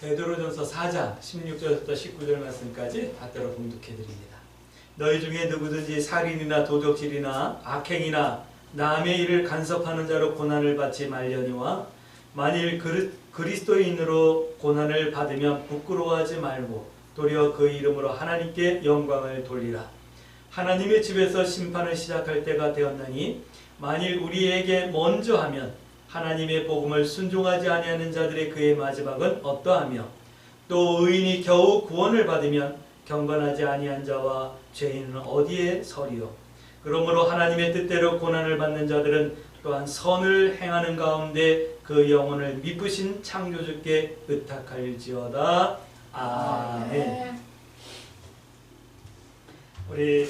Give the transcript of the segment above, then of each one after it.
베드로전서 4장 16절부터 19절 말씀까지 받들어 봉독해드립니다. 너희 중에 누구든지 살인이나 도적질이나 악행이나 남의 일을 간섭하는 자로 고난을 받지 말려니와 만일 그리스도인으로 고난을 받으면 부끄러워하지 말고 도리어 그 이름으로 하나님께 영광을 돌리라. 하나님의 집에서 심판을 시작할 때가 되었나니 만일 우리에게 먼저 하면 하나님의 복음을 순종하지 아니하는 자들의 그의 마지막은 어떠하며 또 의인이 겨우 구원을 받으면 경건하지 아니한 자와 죄인은 어디에 서리요. 그러므로 하나님의 뜻대로 고난을 받는 자들은 또한 선을 행하는 가운데 그 영혼을 미쁘신 창조주께 의탁할지어다. 아멘. 우리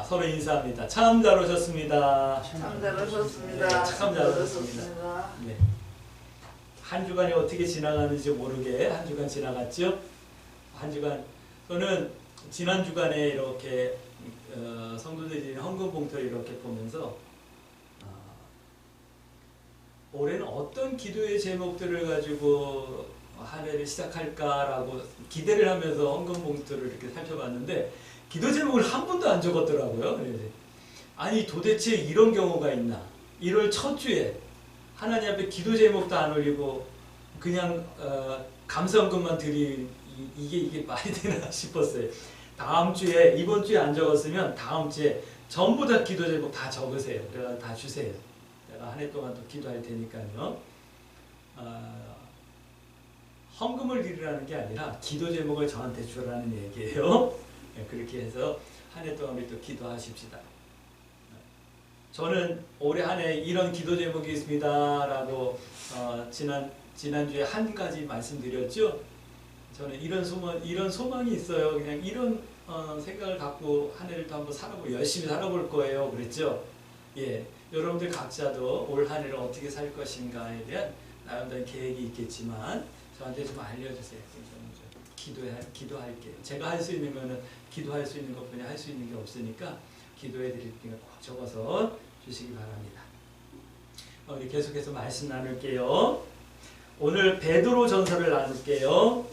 서로 인사합니다. 참 잘 오셨습니다. 참 잘 오셨습니다. 네, 참 잘 오셨습니다. 네. 한 주간이 어떻게 지나가는지 모르게 한 주간 지나갔죠. 한 주간 저는 지난 주간에 이렇게 성도들이 헌금 봉투를 이렇게 보면서 올해는 어떤 기도의 제목들을 가지고 한 해를 시작할까라고 기대를 하면서 헌금 봉투를 이렇게 살펴봤는데 기도 제목을 한 번도 안 적었더라고요. 아니 도대체 이런 경우가 있나? 1월 첫 주에 하나님 앞에 기도 제목도 안 올리고 그냥 감사헌금만 드리 이게 말이 되나 싶었어요. 다음 주에 이번 주에 안 적었으면 다음 주에 전부 다 기도 제목 다 적으세요. 그래서 다 주세요. 내가 한 해 동안 또 기도할 테니까요. 헌금을 드리라는 게 아니라 기도 제목을 저한테 주라는 얘기예요. 그렇게 해서 한 해 동안 우리 또 기도하십시다. 저는 올해 한 해 이런 기도 제목이 있습니다 라고 지난주에 한 가지 말씀드렸죠. 저는 이런 소망이 있어요. 그냥 이런 생각을 갖고 한 해를 또 한번 열심히 살아볼 거예요. 그랬죠. 예, 여러분들 각자도 올 한 해를 어떻게 살 것인가에 대한 나름대로 계획이 있겠지만 저한테 좀 알려주세요. 기도할게요. 제가 할 수 있는 거는 기도할 수 있는 것뿐이 할 수 있는 게 없으니까 기도해 드릴 때는 꼭 적어서 주시기 바랍니다. 우리 계속해서 말씀 나눌게요. 오늘 베드로 전서를 나눌게요.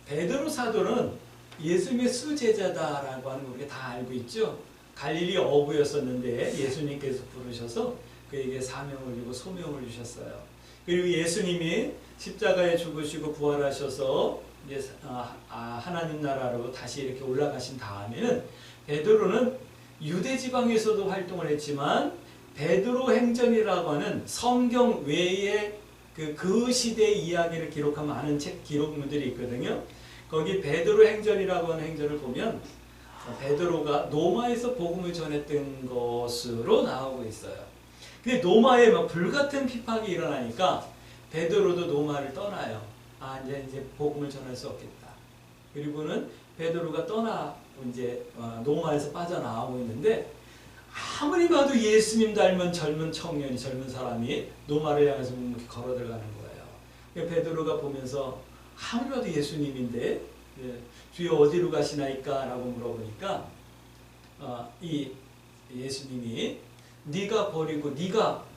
베드로 사도는 예수님의 수제자다라고 하는 거 우리가 다 알고 있죠. 갈릴리 어부였었는데 예수님께서 부르셔서 그에게 사명을 주고 소명을 주셨어요. 그리고 예수님이 십자가에 죽으시고 부활하셔서 이제 하나님 나라로 다시 이렇게 올라가신 다음에는 베드로는 유대 지방에서도 활동을 했지만 베드로 행전이라고 하는 성경 외에 그 시대의 이야기를 기록한 많은 책 기록물들이 있거든요. 거기 베드로 행전이라고 하는 행전을 보면 베드로가 노마에서 복음을 전했던 것으로 나오고 있어요. 근데 노마에 막 불같은 핍박이 일어나니까 베드로도 노마를 떠나요. 이제 복음을 전할 수 없겠다. 그리고는 베드로가 이제 노마에서 빠져나오고 있는데 아무리 봐도 예수님 닮은 젊은 사람이 노마를 향해서 이렇게 걸어 들어가는 거예요. 베드로가 보면서 아무리 봐도 예수님인데 주여 어디로 가시나이까? 라고 물어보니까 이 예수님이 네가 버리고 네가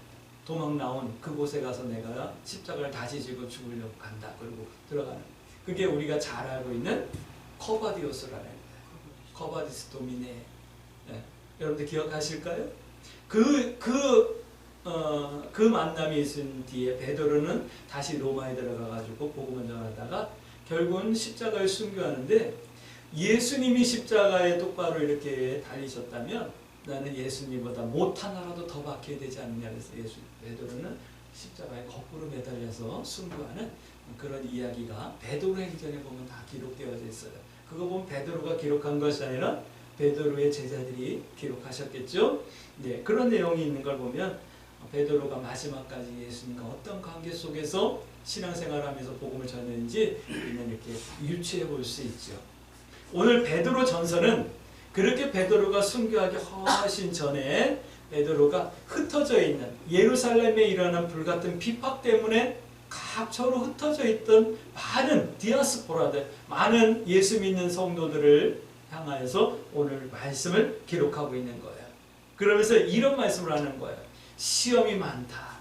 도망 나온 그곳에 가서 내가 십자가를 다시 지고 죽으려고 간다. 그리고 들어가는. 그게 우리가 잘 알고 있는 커바디오스라는 거예요. 커바디스 도미네. 여러분들 기억하실까요? 그 만남이 있은 뒤에 베드로는 다시 로마에 들어가가지고 복음을 전하다가 결국은 십자가를 순교하는데 예수님이 십자가에 똑바로 이렇게 달리셨다면 나는 예수님보다 못 하나라도 더 박혀야 되지 않느냐 그래서 베드로는 십자가에 거꾸로 매달려서 순교하는 그런 이야기가 베드로 행전에 보면 다 기록되어져 있어요. 그거 보면 베드로가 기록한 것이 아니라 베드로의 제자들이 기록하셨겠죠. 네, 그런 내용이 있는 걸 보면 베드로가 마지막까지 예수님과 어떤 관계 속에서 신앙생활하면서 복음을 전했는지 우리는 이렇게 유추해 볼 수 있죠. 오늘 베드로 전서는 그렇게 베드로가 순교하기 훨씬 전에 베드로가 흩어져 있는 예루살렘에 일어난 불같은 핍박 때문에 각처로 흩어져 있던 많은 디아스포라들, 많은 예수 믿는 성도들을 향하여서 오늘 말씀을 기록하고 있는 거예요. 그러면서 이런 말씀을 하는 거예요. 시험이 많다.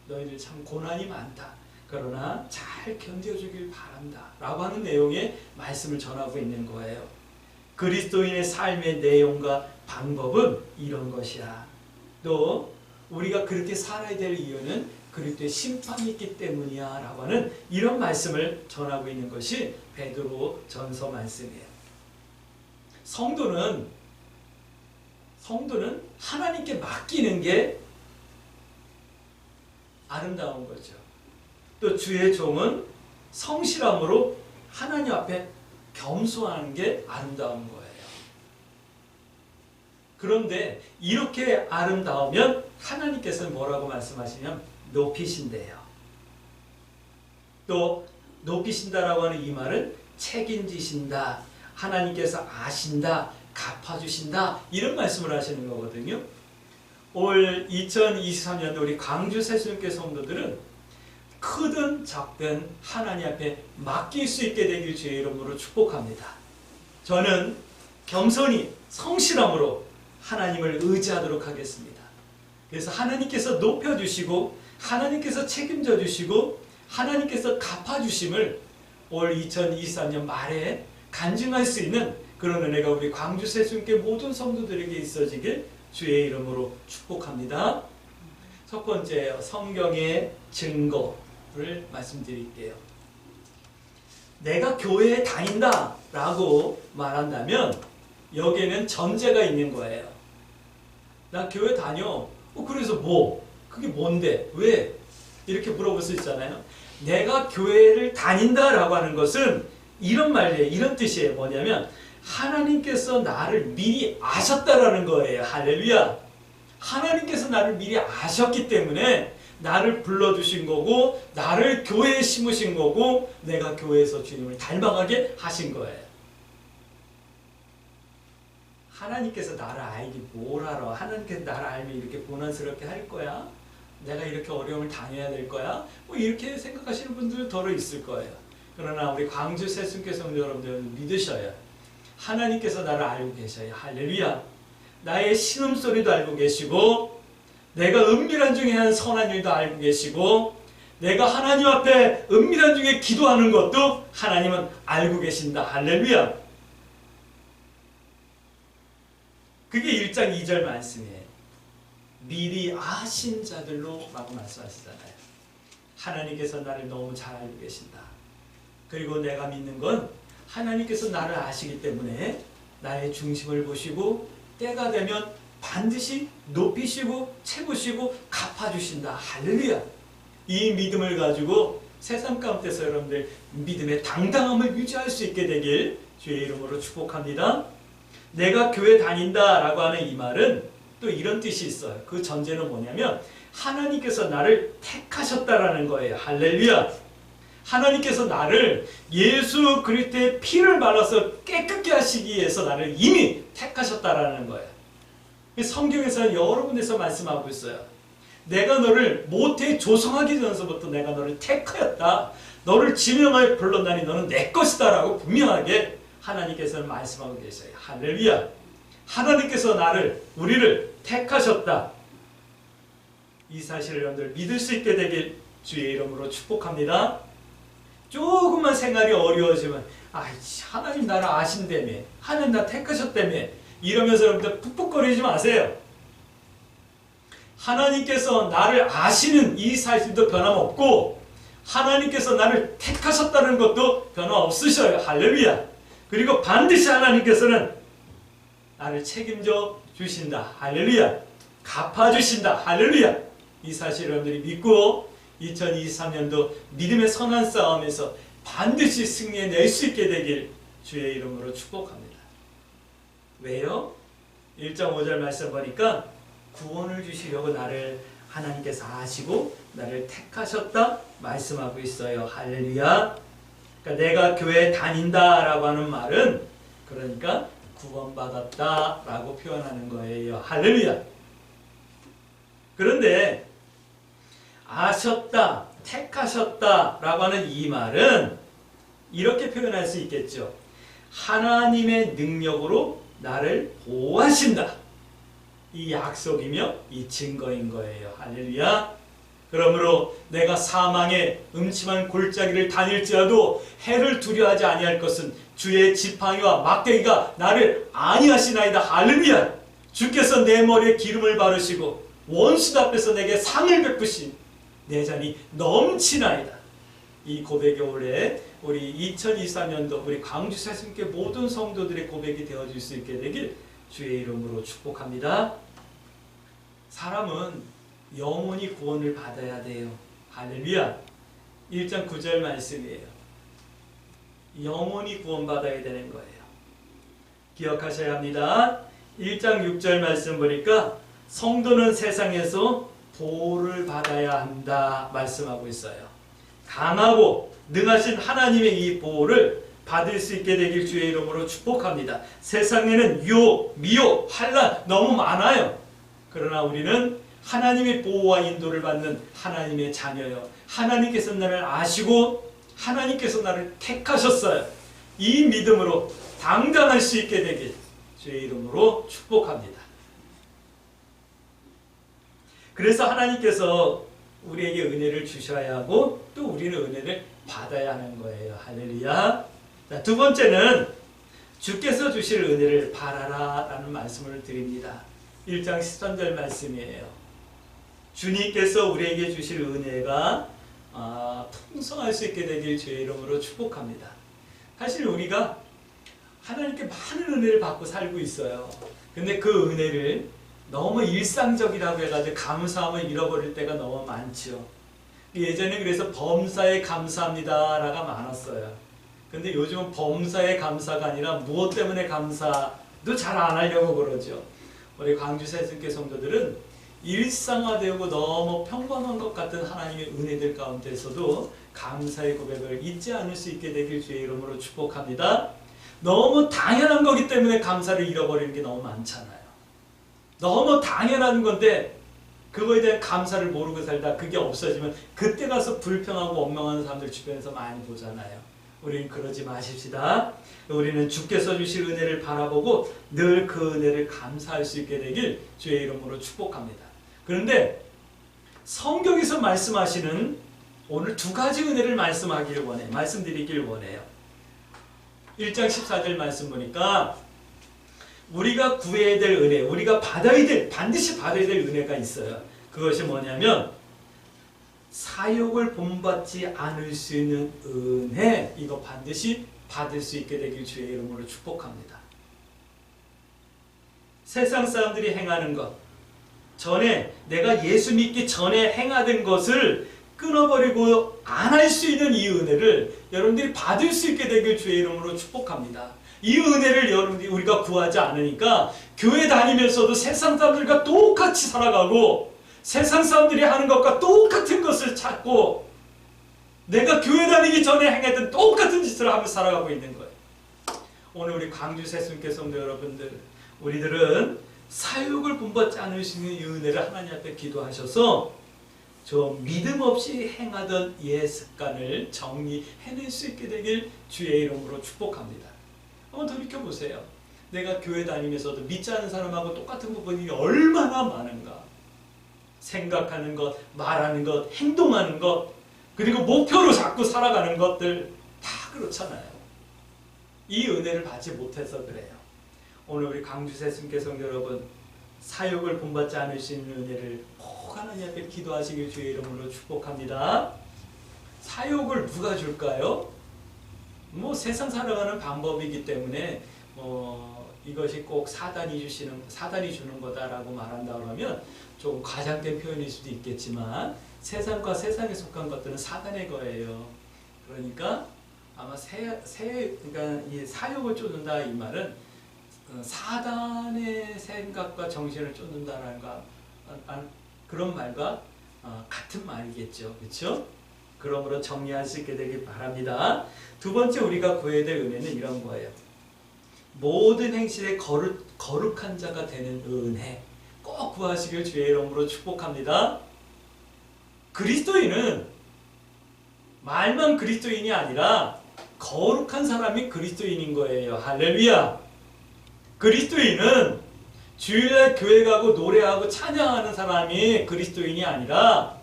너희들 참 고난이 많다. 그러나 잘 견뎌주길 바란다 라고 하는 내용의 말씀을 전하고 있는 거예요. 그리스도인의 삶의 내용과 방법은 이런 것이야. 또 우리가 그렇게 살아야 될 이유는 그리스도의 심판이 있기 때문이야 라고 하는 이런 말씀을 전하고 있는 것이 베드로 전서 말씀이에요. 성도는 하나님께 맡기는 게 아름다운 거죠. 또 주의 종은 성실함으로 하나님 앞에 겸손하는 게 아름다운 거예요. 그런데 이렇게 아름다우면 하나님께서는 뭐라고 말씀하시냐면 높이신대요. 또 높이신다라고 하는 이 말은 책임지신다, 하나님께서 아신다, 갚아주신다 이런 말씀을 하시는 거거든요. 올 2023년도 우리 광주 새순교회 성도들은 크든 작든 하나님 앞에 맡길 수 있게 되길 주의 이름으로 축복합니다. 저는 겸손히 성실함으로 하나님을 의지하도록 하겠습니다. 그래서 하나님께서 높여주시고 하나님께서 책임져 주시고 하나님께서 갚아주심을 올 2023년 말에 간증할 수 있는 그런 은혜가 우리 광주 새순교회 모든 성도들에게 있어지길 주의 이름으로 축복합니다. 첫 번째 성경의 증거를 말씀드릴게요. 내가 교회에 다닌다 라고 말한다면 여기에는 전제가 있는 거예요. 나 교회 다녀. 그래서 뭐? 그게 뭔데? 왜? 이렇게 물어볼 수 있잖아요. 내가 교회를 다닌다 라고 하는 것은 이런 말이에요. 이런 뜻이에요. 뭐냐면 하나님께서 나를 미리 아셨다라는 거예요. 할렐루야. 하나님께서 나를 미리 아셨기 때문에 나를 불러주신 거고 나를 교회에 심으신 거고 내가 교회에서 주님을 닮아가게 하신 거예요. 하나님께서 나를 알기 뭘 알아? 하나님께서 나를 알면 이렇게 고난스럽게 할 거야? 내가 이렇게 어려움을 당해야 될 거야? 뭐 이렇게 생각하시는 분들 더러 있을 거예요. 그러나 우리 광주 새순교회 성도 여러분들 믿으셔야 하나님께서 나를 알고 계셔요. 할렐루야. 나의 신음소리도 알고 계시고 내가 은밀한 중에 한 선한 일도 알고 계시고 내가 하나님 앞에 은밀한 중에 기도하는 것도 하나님은 알고 계신다. 할렐루야. 그게 1장 2절 말씀이에요. 미리 아신 자들로 라고 말씀하시잖아요. 하나님께서 나를 너무 잘 알고 계신다. 그리고 내가 믿는 건 하나님께서 나를 아시기 때문에 나의 중심을 보시고 때가 되면 반드시 높이시고 채우시고 갚아주신다. 할렐루야. 이 믿음을 가지고 세상 가운데서 여러분들 믿음의 당당함을 유지할 수 있게 되길 주의 이름으로 축복합니다. 내가 교회 다닌다 라고 하는 이 말은 또 이런 뜻이 있어요. 그 전제는 뭐냐면 하나님께서 나를 택하셨다라는 거예요. 할렐루야. 하나님께서 나를 예수 그리스도의 피를 발라서 깨끗게 하시기 위해서 나를 이미 택하셨다라는 거예요. 성경에서는 여러 군데서 말씀하고 있어요. 내가 너를 모태 조성하기 전서부터 내가 너를 택하였다. 너를 지명하여 불렀나니 너는 내 것이다 라고 분명하게 하나님께서는 말씀하고 계세요. 할렐루야. 하나님께서 우리를 택하셨다. 이 사실을 여러분들 믿을 수 있게 되길 주의 이름으로 축복합니다. 조금만 생활이 어려워지면 하나님 나를 아신다며 하나님 나 택하셨다며 이러면서 여러분들 푹푹거리지 마세요. 하나님께서 나를 아시는 이 사실도 변함없고 하나님께서 나를 택하셨다는 것도 변함없으셔요. 할렐루야. 그리고 반드시 하나님께서는 나를 책임져 주신다. 할렐루야. 갚아주신다. 할렐루야. 이 사실을 여러분들이 믿고 2023년도 믿음의 선한 싸움에서 반드시 승리해낼 수 있게 되길 주의 이름으로 축복합니다. 왜요? 1장 5절 말씀 보니까 구원을 주시려고 나를 하나님께서 아시고 나를 택하셨다 말씀하고 있어요. 할렐루야. 그러니까 내가 교회에 다닌다라고 하는 말은 그러니까 구원받았다라고 표현하는 거예요. 할렐루야. 그런데 아셨다, 택하셨다라고 하는 이 말은 이렇게 표현할 수 있겠죠. 하나님의 능력으로 나를 보호하신다. 이 약속이며 이 증거인 거예요. 할렐루야. 그러므로 내가 사망의 음침한 골짜기를 다닐지라도 해를 두려워하지 아니할 것은 주의 지팡이와 막대기가 나를 안위하시나이다. 할렐루야. 주께서 내 머리에 기름을 바르시고 원수들 앞에서 내게 상을 베푸신 내 잔이 넘치나이다. 이 고백이 올해 우리 2023년도 우리 광주 새순교회 모든 성도들의 고백이 되어줄 수 있게 되길 주의 이름으로 축복합니다. 사람은 영원히 구원을 받아야 돼요. 할렐루야. 1장 9절 말씀이에요. 영원히 구원받아야 되는 거예요. 기억하셔야 합니다. 1장 6절 말씀 보니까 성도는 세상에서 보호를 받아야 한다 말씀하고 있어요. 강하고 능하신 하나님의 이 보호를 받을 수 있게 되길 주의 이름으로 축복합니다. 세상에는 유혹, 미혹, 환난 너무 많아요. 그러나 우리는 하나님의 보호와 인도를 받는 하나님의 자녀요. 하나님께서 나를 아시고 하나님께서 나를 택하셨어요. 이 믿음으로 당당할 수 있게 되길 주의 이름으로 축복합니다. 그래서 하나님께서 우리에게 은혜를 주셔야 하고 또 우리는 은혜를 받아야 하는 거예요. 할렐루야. 자, 두 번째는 주께서 주실 은혜를 바라라 라는 말씀을 드립니다. 1장 13절 말씀이에요. 주님께서 우리에게 주실 은혜가 풍성할 수 있게 되길 주의 이름으로 축복합니다. 사실 우리가 하나님께 많은 은혜를 받고 살고 있어요. 근데 그 은혜를 너무 일상적이라고 해가지고 감사함을 잃어버릴 때가 너무 많죠. 예전에 그래서 범사에 감사합니다라가 많았어요. 근데 요즘은 범사에 감사가 아니라 무엇 때문에 감사도 잘 안 하려고 그러죠. 우리 광주 새순교회 성도들은 일상화되고 너무 평범한 것 같은 하나님의 은혜들 가운데서도 감사의 고백을 잊지 않을 수 있게 되길 주의 이름으로 축복합니다. 너무 당연한 거기 때문에 감사를 잃어버리는 게 너무 많잖아요. 너무 당연한 건데 그거에 대한 감사를 모르고 살다 그게 없어지면 그때 가서 불평하고 원망하는 사람들 주변에서 많이 보잖아요. 우리는 그러지 마십시다. 우리는 주께서 주실 은혜를 바라보고 늘 그 은혜를 감사할 수 있게 되길 주의 이름으로 축복합니다. 그런데 성경에서 말씀하시는 오늘 두 가지 은혜를 말씀드리길 원해요. 1장 14절 말씀 보니까 우리가 구해야 될 은혜, 우리가 반드시 받아야 될 은혜가 있어요. 그것이 뭐냐면 사욕을 본받지 않을 수 있는 은혜, 이거 반드시 받을 수 있게 되길 주의 이름으로 축복합니다. 세상 사람들이 행하는 것, 전에 내가 예수 믿기 전에 행하던 것을 끊어버리고 안 할 수 있는 이 은혜를 여러분들이 받을 수 있게 되길 주의 이름으로 축복합니다. 이 은혜를 여러분들이 우리가 구하지 않으니까 교회 다니면서도 세상 사람들과 똑같이 살아가고 세상 사람들이 하는 것과 똑같은 것을 찾고 내가 교회 다니기 전에 행했던 똑같은 짓을 하며 살아가고 있는 거예요. 오늘 우리 광주 새순교회 성도 여러분들, 우리들은 사욕을 본받지 않을 수 있는 이 은혜를 하나님 앞에 기도하셔서 저 믿음 없이 행하던 옛 습관을 정리해낼 수 있게 되길 주의 이름으로 축복합니다. 한번 돌이켜보세요. 내가 교회 다니면서도 믿지 않는 사람하고 똑같은 부분이 얼마나 많은가. 생각하는 것, 말하는 것, 행동하는 것, 그리고 목표로 자꾸 살아가는 것들 다 그렇잖아요. 이 은혜를 받지 못해서 그래요. 오늘 우리 광주 새순교회 성도 여러분, 사욕을 본받지 않을 수 있는 은혜를 꼭 하나님 앞에 기도하시길 주의 이름으로 축복합니다. 사욕을 누가 줄까요? 세상 살아가는 방법이기 때문에 이것이 꼭 사단이 주는 거다라고 말한다 그러면 조금 과장된 표현일 수도 있겠지만 세상과 세상에 속한 것들은 사단의 거예요. 그러니까 아마 그러니까 이 사욕을 쫓는다 이 말은 사단의 생각과 정신을 쫓는다라는 그런 말과 같은 말이겠죠. 그렇죠? 그러므로 정리할 수 있게 되길 바랍니다. 두 번째 우리가 구해야 될 은혜는 이런 거예요. 모든 행실에 거룩한 자가 되는 은혜 꼭 구하시길 주의 이름으로 축복합니다. 그리스도인은 말만 그리스도인이 아니라 거룩한 사람이 그리스도인인 거예요. 할렐루야. 그리스도인은 주일날 교회 가고 노래하고 찬양하는 사람이 그리스도인이 아니라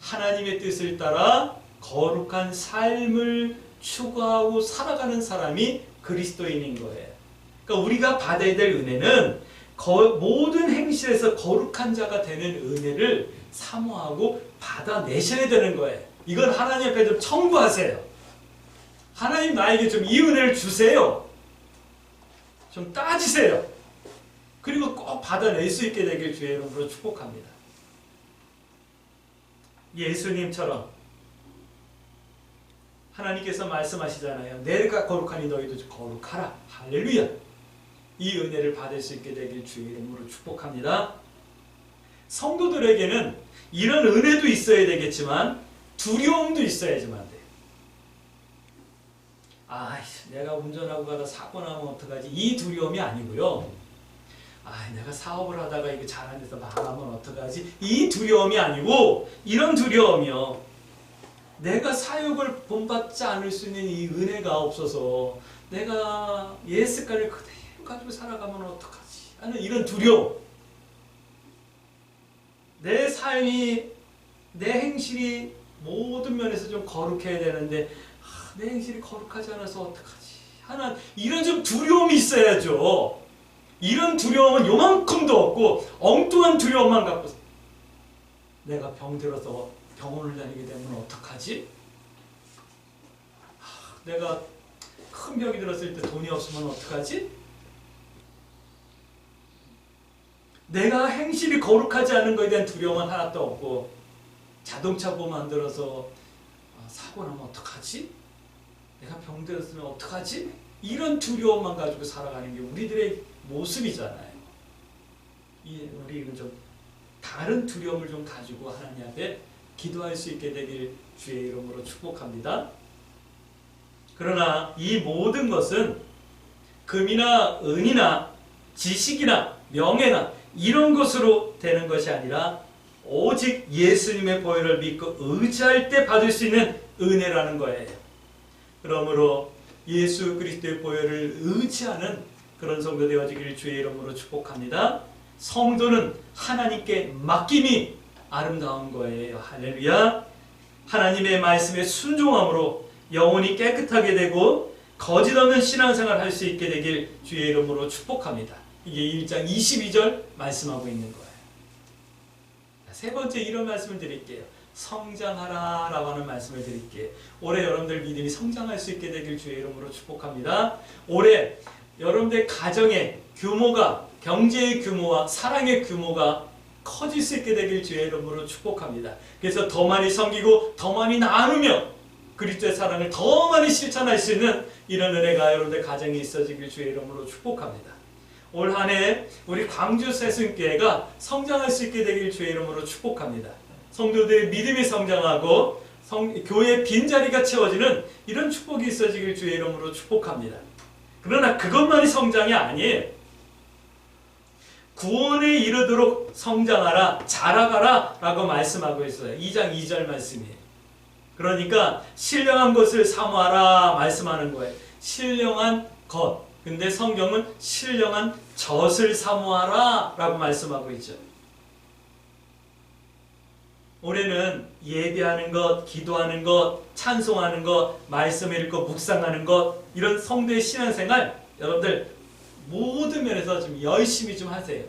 하나님의 뜻을 따라 거룩한 삶을 추구하고 살아가는 사람이 그리스도인인 거예요. 그러니까 우리가 받아야 될 은혜는 모든 행실에서 거룩한 자가 되는 은혜를 사모하고 받아내셔야 되는 거예요. 이건 하나님 앞에 좀 청구하세요. 하나님 나에게 좀 이 은혜를 주세요. 좀 따지세요. 그리고 꼭 받아낼 수 있게 되길 주의 이름으로 축복합니다. 예수님처럼 하나님께서 말씀하시잖아요. 내가 거룩하니 너희도 거룩하라. 할렐루야. 이 은혜를 받을 수 있게 되길 주의 이름으로 축복합니다. 성도들에게는 이런 은혜도 있어야 되겠지만 두려움도 있어야지만 돼요. 내가 운전하고 가다 사고 나면 어떡하지? 이 두려움이 아니고요. 내가 사업을 하다가 이거 잘 안 돼서 망하면 어떡하지? 이 두려움이 아니고 이런 두려움이요. 내가 사역을 본받지 않을 수 있는 이 은혜가 없어서 내가 예습관을 그대로 가지고 살아가면 어떡하지? 하는 이런 두려움. 내 삶이, 내 행실이 모든 면에서 좀 거룩해야 되는데 내 행실이 거룩하지 않아서 어떡하지? 하는 이런 좀 두려움이 있어야죠. 이런 두려움은 요만큼도 없고 엉뚱한 두려움만 갖고 내가 병들어서 병원을 다니게 되면 어떡하지? 내가 큰 병이 들었을 때 돈이 없으면 어떡하지? 내가 행실이 거룩하지 않은 것에 대한 두려움은 하나도 없고 자동차 보험 안 들어서 사고 나면 어떡하지? 내가 병들었으면 어떡하지? 이런 두려움만 가지고 살아가는 게 우리들의 모습이잖아요. 우리는 좀 다른 두려움을 좀 가지고 하나님 앞에 기도할 수 있게 되길 주의 이름으로 축복합니다. 그러나 이 모든 것은 금이나 은이나 지식이나 명예나 이런 것으로 되는 것이 아니라 오직 예수님의 보혈을 믿고 의지할 때 받을 수 있는 은혜라는 거예요. 그러므로 예수 그리스도의 보혈을 의지하는 그런 성도 되어지기를 주의 이름으로 축복합니다. 성도는 하나님께 맡김이 아름다운 거예요. 할렐루야. 하나님의 말씀에 순종함으로 영혼이 깨끗하게 되고 거짓 없는 신앙생활을 할 수 있게 되길 주의 이름으로 축복합니다. 이게 1장 22절 말씀하고 있는 거예요. 세 번째 이런 말씀을 드릴게요. 성장하라 라고 하는 말씀을 드릴게요. 올해 여러분들 믿음이 성장할 수 있게 되길 주의 이름으로 축복합니다. 올해 여러분들 가정의 규모가, 경제의 규모와 사랑의 규모가 커질 수 있게 되길 주의 이름으로 축복합니다. 그래서 더 많이 섬기고 더 많이 나누며 그리스도의 사랑을 더 많이 실천할 수 있는 이런 은혜가 여러분들 가정에 있어지길 주의 이름으로 축복합니다. 올 한 해 우리 광주 새순교회가 성장할 수 있게 되길 주의 이름으로 축복합니다. 성도들의 믿음이 성장하고 교회의 빈자리가 채워지는 이런 축복이 있어지길 주의 이름으로 축복합니다. 그러나 그것만이 성장이 아니에요. 구원에 이르도록 성장하라, 자라가라 라고 말씀하고 있어요. 2장 2절 말씀이에요. 그러니까 신령한 것을 사모하라 말씀하는 거예요. 신령한 것. 근데 성경은 신령한 젖을 사모하라 라고 말씀하고 있죠. 올해는 예배하는 것, 기도하는 것, 찬송하는 것, 말씀 읽고 묵상하는 것, 이런 성도의 신앙생활 여러분들 모든 면에서 좀 열심히 좀 하세요.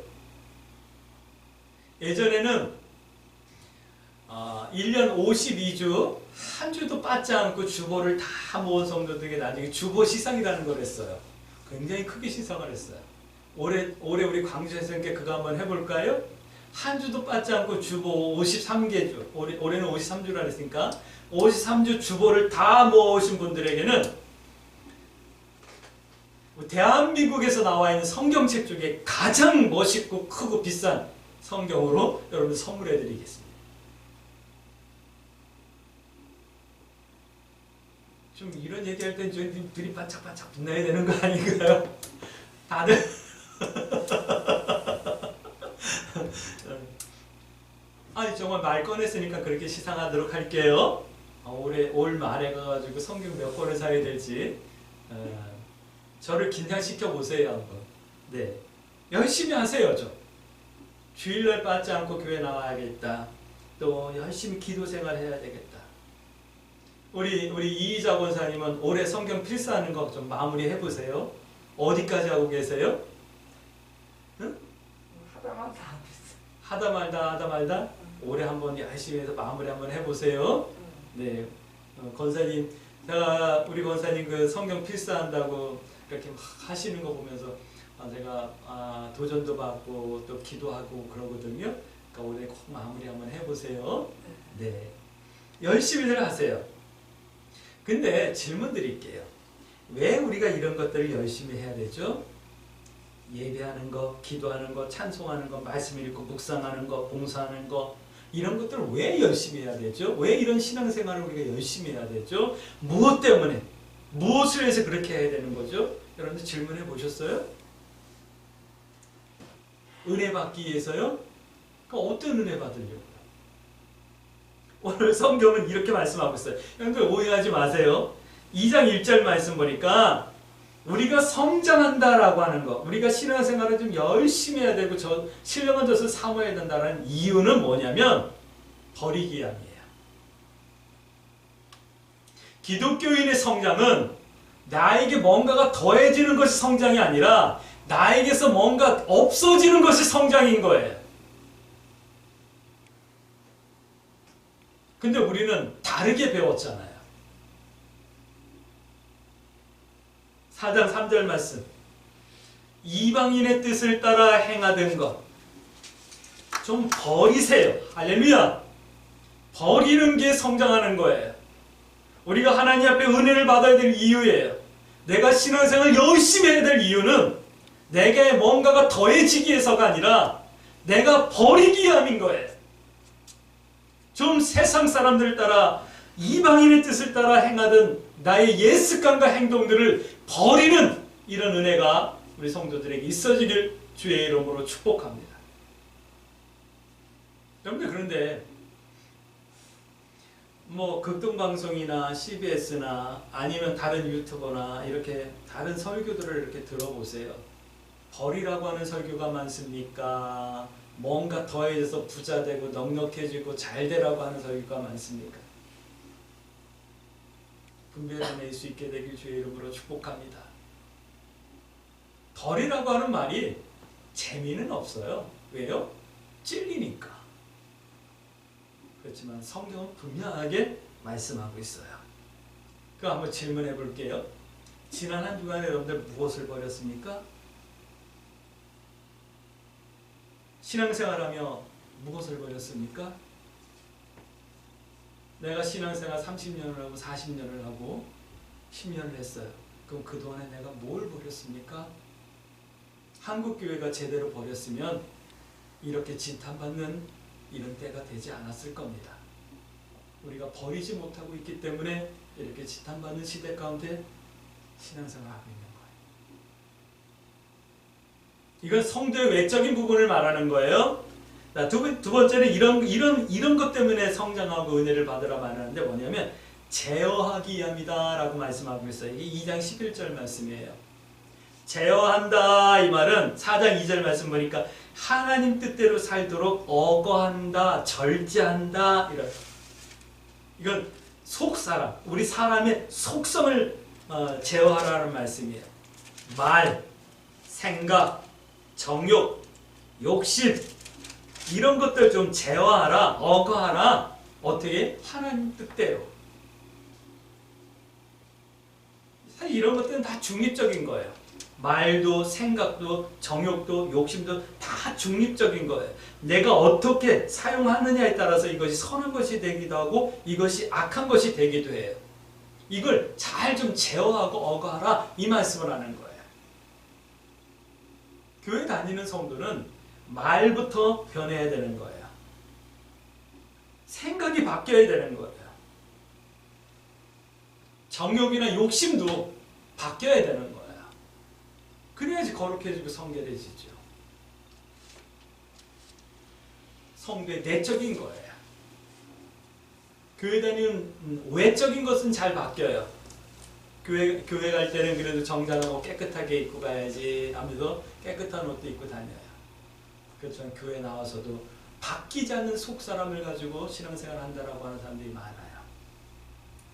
예전에는 1년 52주 한 주도 빠지 않고 주보를 다 모은 성도들에게 나중에 주보 시상이라는 걸 했어요. 굉장히 크게 시상을 했어요. 올해 우리 광주에서 그거 한번 해볼까요? 한 주도 빠지 않고 주보 53개주, 올해는 53주라 했으니까 53주 주보를 다 모으신 분들에게는 대한민국에서 나와 있는 성경책 중에 가장 멋있고 크고 비싼 성경으로 여러분 선물해 드리겠습니다. 좀 이런 얘기할 땐 좀 들이 바짝바짝 빛나야 되는 거 아닌가요? 다들 아니 정말 말 꺼냈으니까 그렇게 시상하도록 할게요. 올 말에 가가지고 성경 몇 권을 사야 될지 저를 긴장시켜 보세요 한번. 네, 열심히 하세요. 좀 주일날 빠지 않고 교회 나와야겠다. 또 열심히 기도 생활해야 되겠다. 우리 이희자 권사님은 올해 성경 필사하는 거 좀 마무리해 보세요. 어디까지 하고 계세요? 응? 하다 말다 올해 한번 열심히 해서 마무리 한번 해보세요. 네, 권사님, 우리 권사님 그 성경 필사한다고 이렇게 막 하시는 거 보면서 제가 도전도 받고 또 기도하고 그러거든요. 그러니까 올해 꼭 마무리 한번 해보세요. 네, 열심히들 하세요. 근데 질문 드릴게요. 왜 우리가 이런 것들을 열심히 해야 되죠? 예배하는 거, 기도하는 거, 찬송하는 거, 말씀 읽고 묵상하는 거, 봉사하는 거, 이런 것들을 왜 열심히 해야 되죠? 왜 이런 신앙생활을 우리가 열심히 해야 되죠? 무엇 때문에? 무엇을 해서 그렇게 해야 되는 거죠? 여러분들 질문해 보셨어요? 은혜 받기 위해서요? 그럼 어떤 은혜 받으려고요? 오늘 성경은 이렇게 말씀하고 있어요. 여러분들 오해하지 마세요. 2장 1절 말씀 보니까 우리가 성장한다라고 하는 거, 우리가 신앙생활을 좀 열심히 해야 되고 신령한 젖을 사모해야 된다는 이유는 뭐냐면 버리기 위함이에요. 기독교인의 성장은 나에게 뭔가가 더해지는 것이 성장이 아니라 나에게서 뭔가 없어지는 것이 성장인 거예요. 근데 우리는 다르게 배웠잖아요. 4장 3절 말씀, 이방인의 뜻을 따라 행하던 것 좀 버리세요. 할렐루야. 버리는 게 성장하는 거예요. 우리가 하나님 앞에 은혜를 받아야 될 이유예요. 내가 신앙생활을 열심히 해야 될 이유는 내게 뭔가가 더해지기 위해서가 아니라 내가 버리기 위함인 거예요. 좀 세상 사람들 따라 이방인의 뜻을 따라 행하던 나의 옛 습관과 행동들을 버리는 이런 은혜가 우리 성도들에게 있어지길 주의 이름으로 축복합니다. 여러분들, 그런데 뭐 극동방송이나 CBS나 아니면 다른 유튜버나 이렇게 다른 설교들을 이렇게 들어보세요. 버리라고 하는 설교가 많습니까? 뭔가 더해져서 부자되고 넉넉해지고 잘되라고 하는 설교가 많습니까? 분별해낼 수 있게 되길 주의 이름으로 축복합니다. 버리라고 하는 말이 재미는 없어요. 왜요? 찔리니까. 그렇지만 성경은 분명하게 말씀하고 있어요. 그럼 한번 질문해 볼게요. 지난 한 주간에 여러분들 무엇을 버렸습니까? 신앙생활하며 무엇을 버렸습니까? 내가 신앙생활 30년을 하고 40년을 하고 10년을 했어요. 그럼 그동안에 내가 뭘 버렸습니까? 한국교회가 제대로 버렸으면 이렇게 진탄받는 이런 때가 되지 않았을 겁니다. 우리가 버리지 못하고 있기 때문에 이렇게 지탄받는 시대 가운데 신앙생활을 하고 있는 거예요. 이건 성도의 외적인 부분을 말하는 거예요. 두 번째는 이런 것 때문에 성장하고 은혜를 받으라 말하는데 뭐냐면 제어하기 위함이다 라고 말씀하고 있어요. 이게 2장 11절 말씀이에요. 제어한다 이 말은 4장 2절 말씀 보니까 하나님 뜻대로 살도록 억어한다, 절제한다 이건 속사람, 우리 사람의 속성을 제어하라는 말씀이에요. 말, 생각, 정욕, 욕심 이런 것들 좀 제어하라, 억어하라. 어떻게? 하나님 뜻대로. 사실 이런 것들은 다 중립적인 거예요. 말도 생각도 정욕도 욕심도 다 중립적인 거예요. 내가 어떻게 사용하느냐에 따라서 이것이 선한 것이 되기도 하고 이것이 악한 것이 되기도 해요. 이걸 잘 좀 제어하고 억어하라 이 말씀을 하는 거예요. 교회 다니는 성도는 말부터 변해야 되는 거예요. 생각이 바뀌어야 되는 거예요. 정욕이나 욕심도 바뀌어야 되는 거예요. 그래야지 거룩해지고 성결해지죠. 성도의 내적인 거예요. 교회 다니는 외적인 것은 잘 바뀌어요. 교회 갈 때는 그래도 정장하고 깨끗하게 입고 가야지 하면서 깨끗한 옷도 입고 다녀요. 그렇지만 교회 나와서도 바뀌지 않는 속사람을 가지고 신앙생활을 한다라고 하는 사람들이 많아요.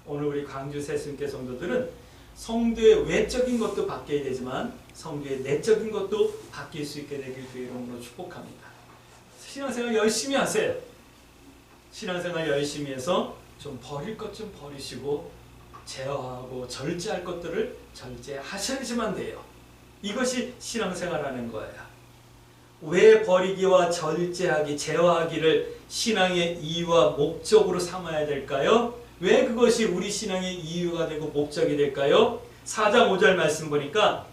오늘 우리 광주 새순교 성도들은 성도의 외적인 것도 바뀌어야 되지만 성도의 내적인 것도 바뀔 수 있게 되길 주의 이름으로 축복합니다. 신앙생활 열심히 하세요. 신앙생활 열심히 해서 좀 버릴 것 좀 버리시고 제어하고 절제할 것들을 절제하셔야지만 돼요. 이것이 신앙생활하는 거예요. 왜 버리기와 절제하기, 제어하기를 신앙의 이유와 목적으로 삼아야 될까요? 왜 그것이 우리 신앙의 이유가 되고 목적이 될까요? 4장 5절 말씀 보니까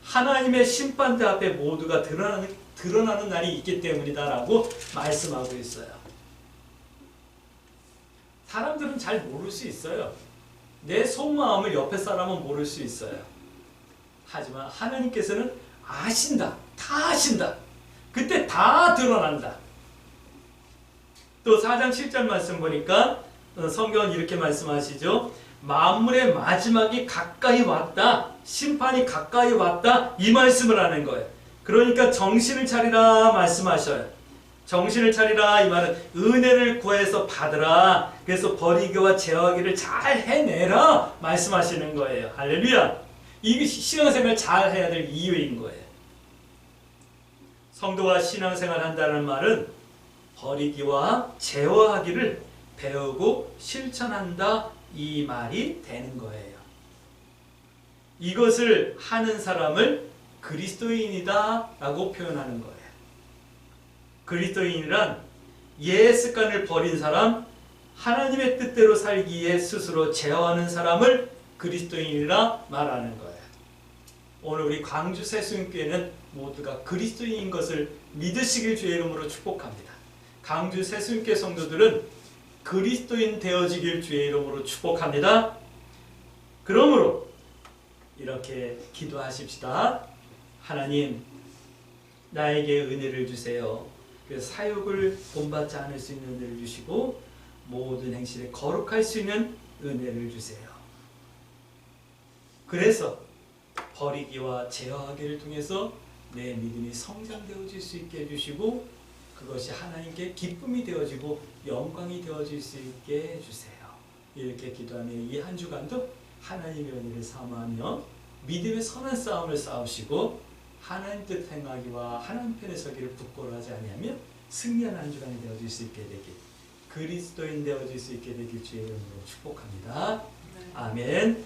하나님의 심판대 앞에 모두가 드러나는 날이 있기 때문이다 라고 말씀하고 있어요. 사람들은 잘 모를 수 있어요. 내 속마음을 옆에 사람은 모를 수 있어요. 하지만 하나님께서는 아신다. 다 아신다. 그때 다 드러난다. 또 4장 7절 말씀 보니까 성경은 이렇게 말씀하시죠. 만물의 마지막이 가까이 왔다. 심판이 가까이 왔다. 이 말씀을 하는 거예요. 그러니까 정신을 차리라 말씀하셔요. 정신을 차리라 이 말은 은혜를 구해서 받으라. 그래서 버리기와 제어하기를 잘 해내라 말씀하시는 거예요. 할렐루야. 이 신앙생활 잘 해야 될 이유인 거예요. 성도가 신앙생활 한다는 말은 버리기와 제어하기를 배우고 실천한다 이 말이 되는 거예요. 이것을 하는 사람을 그리스도인이다 라고 표현하는 거예요. 그리스도인이란 옛 습관을 버린 사람, 하나님의 뜻대로 살기 위해 스스로 제어하는 사람을 그리스도인이라 말하는 거예요. 오늘 우리 광주 새순교회는 모두가 그리스도인인 것을 믿으시길 주의 이름으로 축복합니다. 광주 새순교회 성도들은 그리스도인 되어지길 주의 이름으로 축복합니다. 그러므로 이렇게 기도하십시다. 하나님, 나에게 은혜를 주세요. 그래서 사욕을 본받지 않을 수 있는 은혜를 주시고 모든 행실에 거룩할 수 있는 은혜를 주세요. 그래서 버리기와 제어하기를 통해서 내 믿음이 성장되어질 수 있게 해주시고 그것이 하나님께 기쁨이 되어지고 영광이 되어질 수 있게 해주세요. 이렇게 기도하며 이 한 주간도 하나님의 은혜를 사모하며 믿음의 선한 싸움을 싸우시고 하나님 뜻 행하기와 하나님 편에 서기를 부끄러워하지 아니하며 승리하는 한 주간이 되어질 수 있게 되길, 그리스도인 되어질 수 있게 되길 주의 이름으로 축복합니다. 아멘.